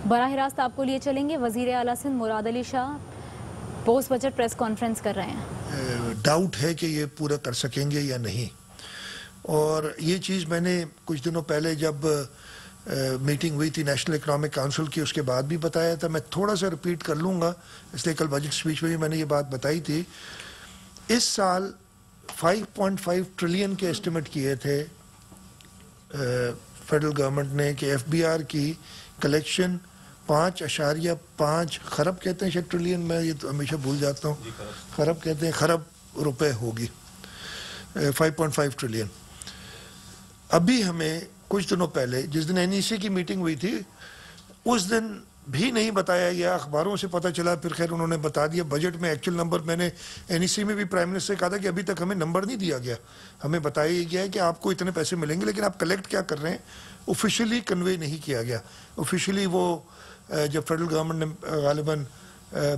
बराह रास्त आपको लिए चलेंगे। वज़ीर आला Sindh Murad Ali Shah post budget press conference कर रहे हैं। डाउट है कि ये पूरा कर सकेंगे या नहीं, और ये चीज़ मैंने कुछ दिनों पहले जब मीटिंग हुई थी नेशनल इकनॉमिक काउंसिल की, उसके बाद भी बताया था। मैं थोड़ा सा रिपीट कर लूँगा, इसलिए कल बजट स्पीच में भी मैंने ये बात बताई थी। इस साल 5.5 ट्रिलियन के एस्टिमेट किए थे फेडरल गवर्नमेंट ने कि एफबीआर की कलेक्शन 5.5 खरब कहते हैं, शायद ट्रिलियन में ये तो हमेशा भूल जाता हूँ, खरब कहते हैं, खरब रुपए होगी, 5.5 ट्रिलियन। अभी हमें कुछ दिनों पहले जिस दिन एनईसी की मीटिंग हुई थी उस दिन भी नहीं बताया गया, अखबारों से पता चला, फिर खैर उन्होंने बता दिया। बजट में एक्चुअल नंबर मैंने एनईसी में भी प्राइम मिनिस्टर से कहा था कि अभी तक हमें नंबर नहीं दिया गया, हमें बताया गया है कि आपको इतने पैसे मिलेंगे, लेकिन आप कलेक्ट क्या कर रहे हैं ऑफिशियली कन्वे नहीं किया गया। ऑफिशियली वो जब फेडरल गवर्नमेंट ने गालिबन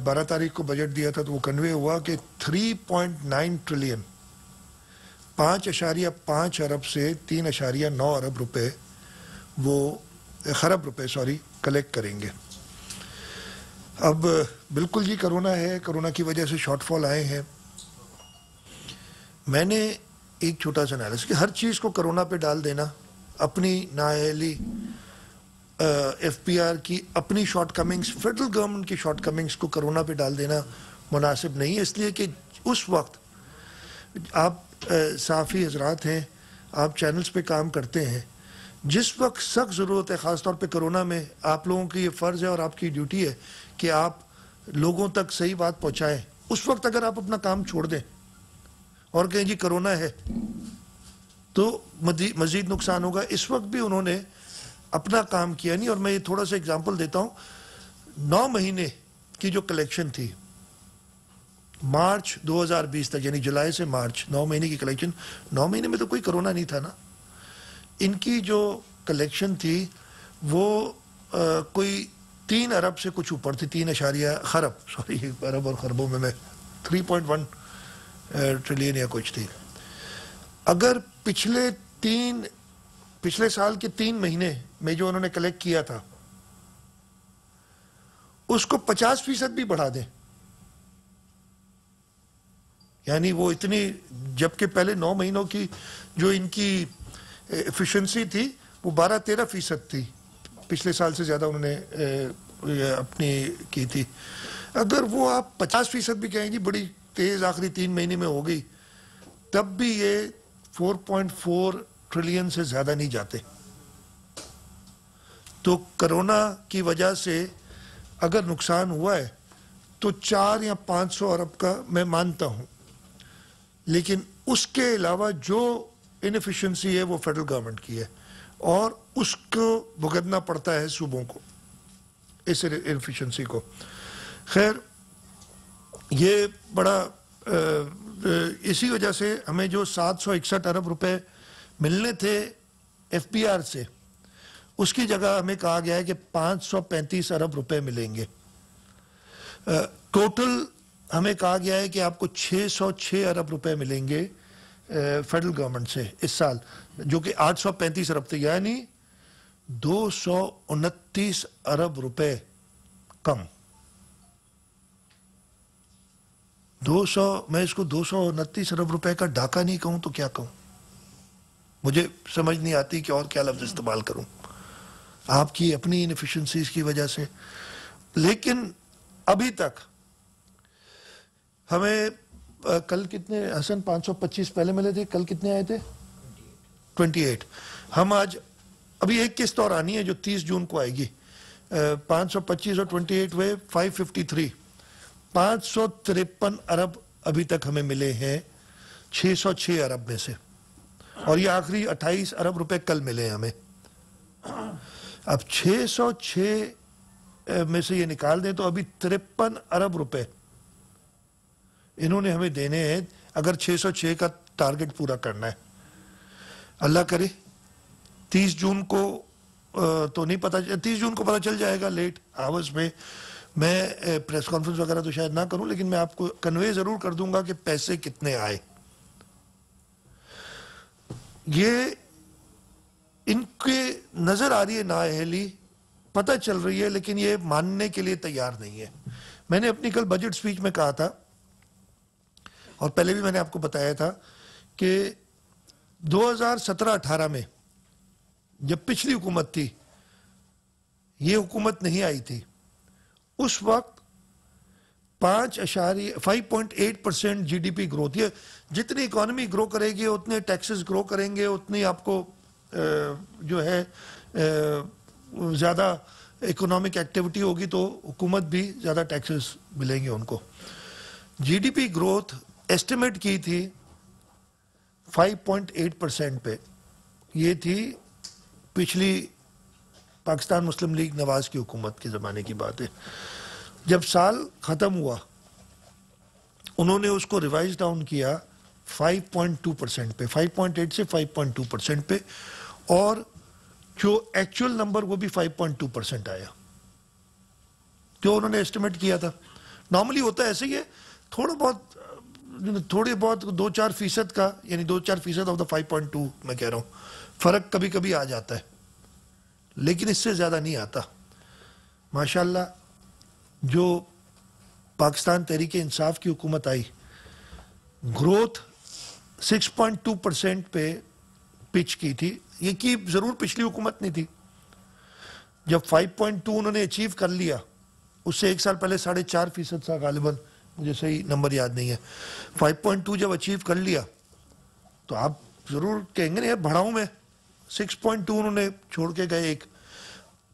12 तारीख को बजट दिया था तो वो कन्वे हुआ कि 3.9 ट्रिलियन 5.5 अरब से 3.9 अरब रुपए वो खरब रुपए कलेक्ट करेंगे। अब बिल्कुल जी कोरोना है, कोरोना की वजह से शॉर्टफॉल आए हैं। मैंने एक छोटा सा एनालिसिस कि हर चीज़ को कोरोना पे डाल देना, अपनी नाअहली, एफपीआर की अपनी शॉर्टकमिंग्स, फेडरल गवर्नमेंट की शॉर्टकमिंग्स को कोरोना पे डाल देना मुनासिब नहीं है। इसलिए कि उस वक्त आप साफ़ी हजरात हैं, आप चैनल्स पे काम करते हैं, जिस वक्त सख्त ज़रूरत है, ख़ास तौर पे कोरोना में आप लोगों की ये फ़र्ज़ है और आपकी ड्यूटी है कि आप लोगों तक सही बात पहुँचाएँ। उस वक्त अगर आप अपना काम छोड़ दें और कहें जी कोरोना है तो मज़ीद नुकसान होगा। इस वक्त भी उन्होंने अपना काम किया नहीं। और मैं ये थोड़ा सा एग्जांपल देता हूँ, 9 महीने की जो कलेक्शन थी मार्च 2020 तक, यानी जुलाई से मार्च, 9 महीने की कलेक्शन, 9 महीने में तो कोई कोरोना नहीं था ना। इनकी जो कलेक्शन थी वो कोई 3 अरब से कुछ ऊपर थी, 3 खरब, अरब और खरबों में मैं 3.1 ट्रिलियन या कुछ थी। अगर पिछले साल के 3 महीने में जो उन्होंने कलेक्ट किया था उसको 50% भी बढ़ा दें, यानी वो इतनी, जबकि पहले 9 महीनों की जो इनकी एफिशिएंसी थी वो 12-13% थी, पिछले साल से ज़्यादा उन्होंने अपनी की थी। अगर वो आप 50% भी कहेंगे बड़ी तेज़ आखिरी 3 महीने में हो गई, तब भी ये 4.4 ट्रिलियन से ज़्यादा नहीं जाते। तो कोरोना की वजह से अगर नुकसान हुआ है तो 400 या 500 अरब का मैं मानता हूँ, लेकिन उसके अलावा जो इनएफिशिएंसी है वो फेडरल गवर्नमेंट की है और उसको भुगतना पड़ता है सूबों को, इस इनएफिशिएंसी को। खैर ये बड़ा इसी वजह से हमें जो 761 अरब रुपए मिलने थे एफबीआर से, उसकी जगह हमें कहा गया है कि 535 अरब रुपए मिलेंगे। टोटल हमें कहा गया है कि आपको 606 अरब रुपए मिलेंगे फेडरल गवर्नमेंट से इस साल, जो कि 835 अरब थे, यानी 229 अरब रुपए कम। मैं इसको 229 अरब रुपए का डाका नहीं कहूं तो क्या कहूं, मुझे समझ नहीं आती कि और क्या लफ्ज इस्तेमाल करूं, आपकी अपनी इनएफिशिएंसीज की वजह से। लेकिन अभी तक हमें कल कितने हसन 525 पहले मिले थे, कल कितने आए थे 28। हम आज अभी एक किस्त और आनी है जो 30 जून को आएगी, 525 और 28 हुए 553, 553 अरब अभी तक हमें मिले हैं 606 अरब में से, और ये आखिरी 28 अरब रुपए कल मिले हैं हमें। अब 606 में से ये निकाल दें तो अभी 53 अरब रुपए इन्होंने हमें देने हैं अगर 606 का टारगेट पूरा करना है। अल्लाह करे 30 जून को तो नहीं पता, 30 जून को पता चल जाएगा लेट आवर्स में। मैं प्रेस कॉन्फ्रेंस वगैरह तो शायद ना करूं, लेकिन मैं आपको कन्वे जरूर कर दूंगा कि पैसे कितने आए। ये इनके नजर आ रही है नाअहली पता चल रही है, लेकिन ये मानने के लिए तैयार नहीं है। मैंने अपनी कल बजट स्पीच में कहा था, और पहले भी मैंने आपको बताया था, कि 2017-18 में जब पिछली हुकूमत थी, ये हुकूमत नहीं आई थी, उस वक्त 5.8% जीडीपी ग्रोथ। ये जितनी इकोनॉमी ग्रो करेगी उतने टैक्सेस ग्रो करेंगे, उतनी आपको जो है ज़्यादा इकोनॉमिक एक्टिविटी होगी, तो हुकूमत भी ज़्यादा टैक्सेस मिलेंगे उनको। जीडीपी ग्रोथ एस्टिमेट की थी 5.8% पे, ये थी पिछली पाकिस्तान मुस्लिम लीग नवाज की हुकूमत के ज़माने की बात है। जब साल ख़त्म हुआ, उन्होंने उसको रिवाइज डाउन किया 5.2% पे, 5.8 से 5.2% पे, और जो एक्चुअल नंबर वो भी 5.2% आया, जो उन्होंने एस्टिमेट किया था। नॉर्मली होता है ऐसे ही है, थोड़े बहुत 2-4% का, यानी 2-4% ऑफ द 5.2 मैं कह रहा हूँ, फ़र्क कभी कभी आ जाता है, लेकिन इससे ज़्यादा नहीं आता। माशाल्लाह जो पाकिस्तान तहरीक इंसाफ की हुकूमत आई, ग्रोथ 6.2% पे पिच की थी। ये की ज़रूर पिछली हुकूमत नहीं थी। जब 5.2 उन्होंने अचीव कर लिया, उससे एक साल पहले 4.5% था गालिबन, मुझे सही नंबर याद नहीं है। 5.2 जब अचीव कर लिया तो आप ज़रूर कहेंगे ना बढ़ाऊँ मैं। 6.2 उन्होंने छोड़ के गए, एक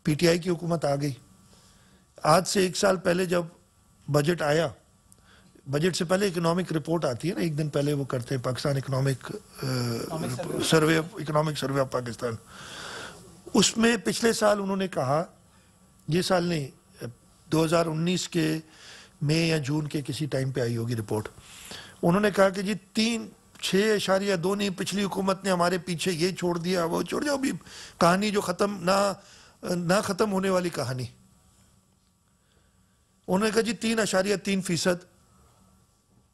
पीटीआई की हुकूमत आ गई। आज से एक साल पहले जब बजट आया, बजट से पहले इकोनॉमिक रिपोर्ट आती है ना, एक दिन पहले वो करते हैं, Pakistan economic survey of Pakistan. उसमें पिछले साल उन्होंने कहा, ये साल नहीं, 2019 के मई या जून के किसी टाइम पे आई होगी रिपोर्ट, उन्होंने कहा कि जी 6.2 नहीं, पिछली हुकूमत ने हमारे पीछे ये छोड़ दिया, वो छोड़ दिया। अभी कहानी जो ख़त्म ना ख़त्म होने वाली कहानी। उन्होंने कहा जी 3.3%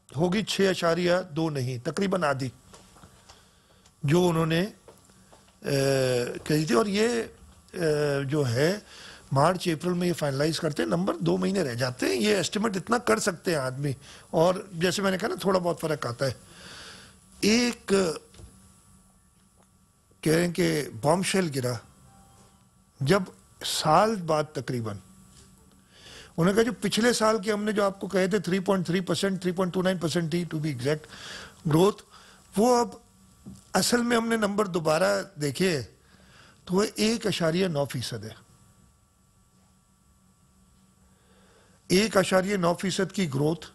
होगी, 6.2 नहीं, तकरीबन आधी जो उन्होंने कही थी। और ये जो है मार्च अप्रैल में ये फाइनलाइज करते हैं, नंबर 2 महीने रह जाते हैं। ये एस्टिमेट इतना कर सकते हैं आदमी, और जैसे मैंने कहा ना, थोड़ा बहुत फ़र्क आता है। एक कह रहे हैं कि बॉम्बशेल गिरा जब साल बाद, तकरीबन उन्होंने कहा जो पिछले साल के हमने जो आपको कहे थे 3.3%, 3.29% थी टू बी एग्जैक्ट ग्रोथ, वो अब असल में हमने नंबर दोबारा देखे तो वो 1.9% है। 1.9% की ग्रोथ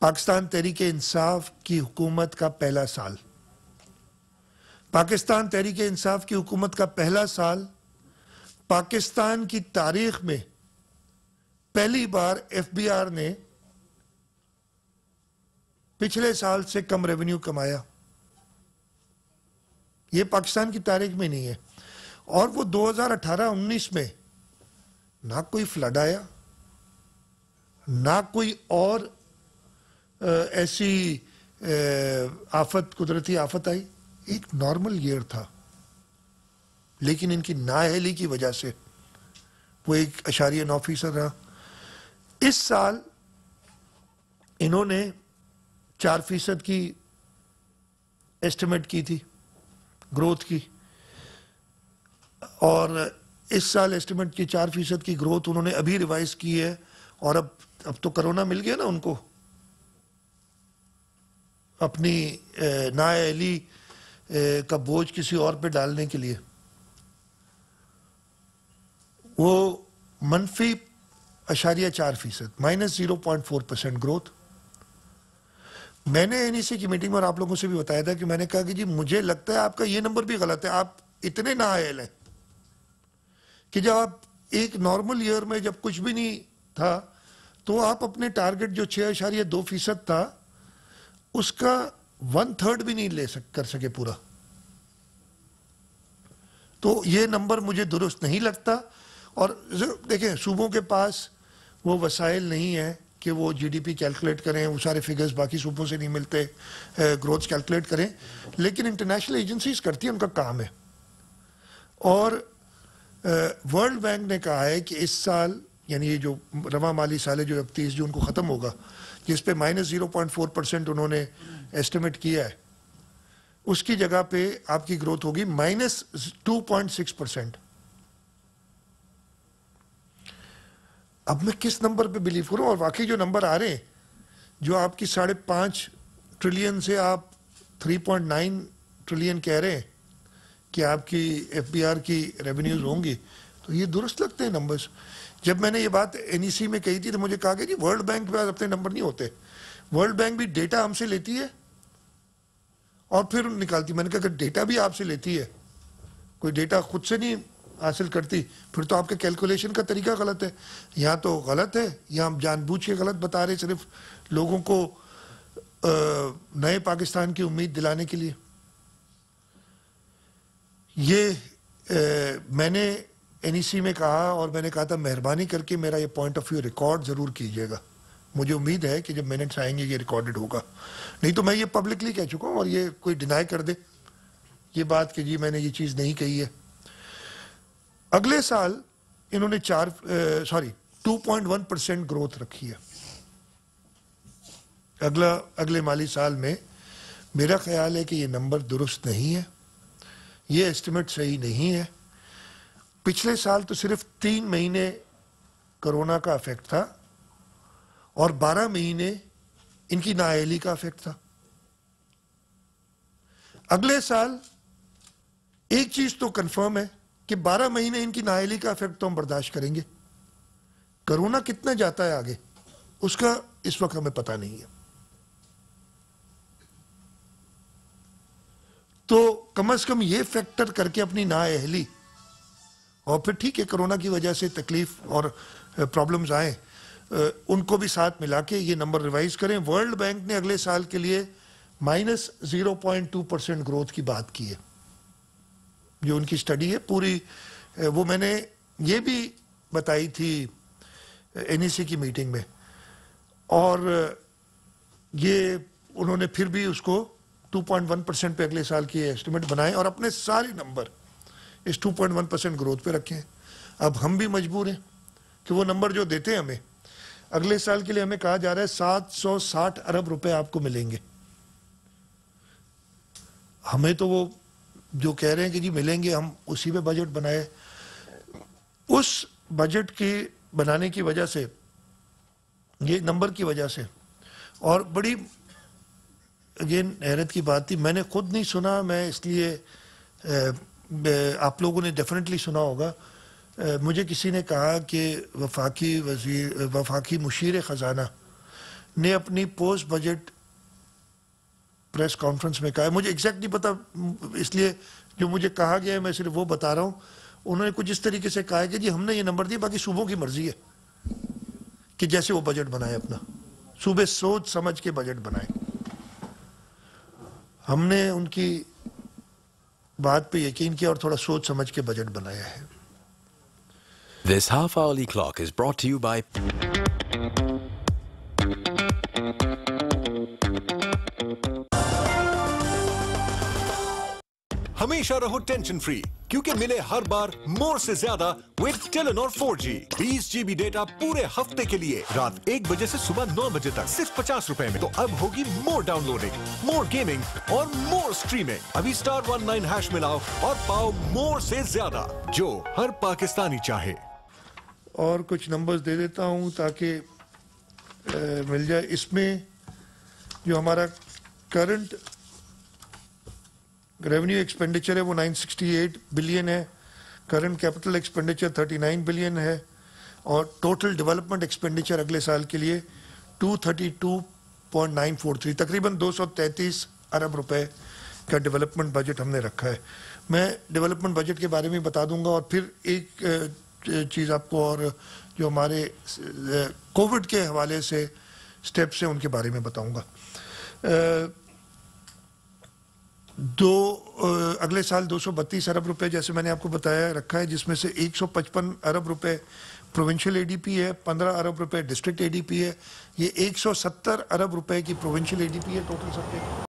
पाकिस्तान तहरीक इंसाफ की हुकूमत का पहला साल। पाकिस्तान तहरीक इंसाफ की हुकूमत का पहला साल, पाकिस्तान की तारीख में पहली बार एफबीआर ने पिछले साल से कम रेवेन्यू कमाया। ये पाकिस्तान की तारीख में नहीं है। और वो 2018-19 में ना कोई फ्लड आया, ना कोई और ऐसी आफत, कुदरती आफत आई। एक नॉर्मल ईयर था, लेकिन इनकी नाअहली की वजह से वो 1.9% रहा। इस साल इन्होंने 4% की एस्टिमेट की थी ग्रोथ की, और इस साल एस्टिमेट की 4% की ग्रोथ उन्होंने अभी रिवाइज की है। और अब तो कोरोना मिल गया ना उनको, अपनी नाअहली का बोझ किसी और पे डालने के लिए। वो -0.4%, -0.4% ग्रोथ। मैंने एनईसी की मीटिंग में और आप लोगों से भी बताया था कि मैंने कहा कि जी मुझे लगता है आपका ये नंबर भी गलत है। आप इतने नाअहल हैं कि जब आप एक नॉर्मल ईयर में जब कुछ भी नहीं था, तो आप अपने टारगेट जो 6.2% था, उसका 1/3 भी नहीं कर सके पूरा। तो ये नंबर मुझे दुरुस्त नहीं लगता। और देखें, सूबों के पास वो वसाइल नहीं है कि वो जीडीपी कैलकुलेट करें, वो सारे फिगर्स बाकी सूबों से नहीं मिलते, ग्रोथ कैलकुलेट करें, लेकिन इंटरनेशनल एजेंसीज करती हैं, उनका काम है। और वर्ल्ड बैंक ने कहा है कि इस साल यानी ये जो रवा माली साल है जो 31 जून को ख़त्म होगा, जिस पे -0.4% उन्होंने एस्टिमेट किया है, उसकी जगह पे आपकी ग्रोथ होगी -2.6%। अब मैं किस नंबर पे बिलीव करूं? और वाकई जो नंबर आ रहे हैं, जो आपकी 5.5 ट्रिलियन से आप 3.9 ट्रिलियन कह रहे हैं कि आपकी एफबीआर की रेवेन्यूज होंगी, तो ये दुरुस्त लगते हैं नंबर्स। जब मैंने ये बात एनईसी में कही थी तो मुझे कहा गया जी वर्ल्ड बैंक के पास अपने नंबर नहीं होते, वर्ल्ड बैंक भी डेटा हमसे लेती है और फिर निकालती। मैंने कहा कि डेटा भी आपसे लेती है, कोई डेटा खुद से नहीं हासिल करती, फिर तो आपके कैलकुलेशन का तरीका गलत है। यहाँ तो गलत है, यहाँ हम जानबूझ के गलत बता रहे, सिर्फ लोगों को नए पाकिस्तान की उम्मीद दिलाने के लिए। ये मैंने एनईसी में कहा और मैंने कहा था मेहरबानी करके मेरा ये पॉइंट ऑफ व्यू रिकॉर्ड ज़रूर कीजिएगा। मुझे उम्मीद है कि जब मिनट्स आएंगे ये रिकॉर्डेड होगा, नहीं तो मैं ये पब्लिकली कह चुका हूँ और ये कोई डिनाई कर दे ये बात कि जी मैंने ये चीज़ नहीं कही है। अगले साल इन्होंने 2.1% ग्रोथ रखी है अगले माली साल में। मेरा ख्याल है कि ये नंबर दुरुस्त नहीं है, ये एस्टिमेट सही नहीं है। पिछले साल तो सिर्फ 3 महीने कोरोना का इफेक्ट था और 12 महीने इनकी नाअहली का इफेक्ट था। अगले साल एक चीज तो कंफर्म है कि 12 महीने इनकी नाअहली का इफेक्ट तो हम बर्दाश्त करेंगे। कोरोना कितना जाता है आगे उसका इस वक्त हमें पता नहीं है। तो कम से कम ये फैक्टर करके अपनी नाअहली, और फिर ठीक है कोरोना की वजह से तकलीफ और प्रॉब्लम्स आए, उनको भी साथ मिला के ये नंबर रिवाइज करें। वर्ल्ड बैंक ने अगले साल के लिए -0.2% ग्रोथ की बात की है, जो उनकी स्टडी है पूरी। वो मैंने ये भी बताई थी एनईसी की मीटिंग में, और ये उन्होंने फिर भी उसको 2.1% पे अगले साल की एस्टिमेट बनाए और अपने सारे नंबर इस 2.1% ग्रोथ पे रखे हैं। अब हम भी मजबूर हैं कि वो नंबर जो देते हैं हमें अगले साल के लिए, हमें कहा जा रहा है 760 अरब रुपए आपको मिलेंगे। हमें तो वो जो कह रहे हैं कि जी मिलेंगे, हम उसी पे बजट बनाए। उस बजट की बनाने की वजह से, ये नंबर की वजह से, और बड़ी अगेन हैरत की बात थी, मैंने खुद नहीं सुना, मैं इसलिए आप लोगों ने डेफिनेटली सुना होगा, मुझे किसी ने कहा कि वफाकी मुशीर ख़जाना ने अपनी पोस्ट बजट प्रेस कॉन्फ्रेंस में कहा है, मुझे एग्जैक्ट नहीं पता इसलिए जो मुझे कहा गया है मैं सिर्फ वो बता रहा हूँ। उन्होंने कुछ इस तरीके से कहा है कि जी हमने ये नंबर दिए, बाकी सूबों की मर्जी है कि जैसे वो बजट बनाए, अपना सूबे सोच समझ के बजट बनाए। हमने उनकी बात पे यकीन किया और थोड़ा सोच समझ के बजट बनाया है। This half-hourly clock is brought to you by हमेशा रहो टेंशन फ्री, क्योंकि मिले हर बार मोर से ज्यादा with Telenor 4G। 20 GB data पूरे हफ्ते के लिए रात 1 बजे से सुबह 9 बजे तक सिर्फ 50 रुपए में। तो अब होगी मोर डाउनलोडिंग, मोर गेमिंग और मोर स्ट्रीमिंग। अभी *19# मिलाओ और पाओ मोर से ज्यादा, जो हर पाकिस्तानी चाहे। और कुछ नंबर्स दे देता हूं ताकि मिल जाए। इसमें जो हमारा करंट रेवेन्यू एक्सपेंडिचर है वो 968 बिलियन है, करंट कैपिटल एक्सपेंडिचर 39 बिलियन है, और टोटल डेवलपमेंट एक्सपेंडिचर अगले साल के लिए 232.943, तकरीबन 233 अरब रुपए का डेवलपमेंट बजट हमने रखा है। मैं डेवलपमेंट बजट के बारे में बता दूंगा और फिर एक चीज़ आपको और जो हमारे कोविड के हवाले से स्टेप्स हैं उनके बारे में बताऊंगा। अगले साल 232 अरब रुपए जैसे मैंने आपको बताया रखा है, जिसमें से 155 अरब रुपए प्रोविंशियल एडीपी है, 15 अरब रुपए डिस्ट्रिक्ट एडीपी है। ये 170 अरब रुपए की प्रोविंशियल एडीपी है टोटल सबके।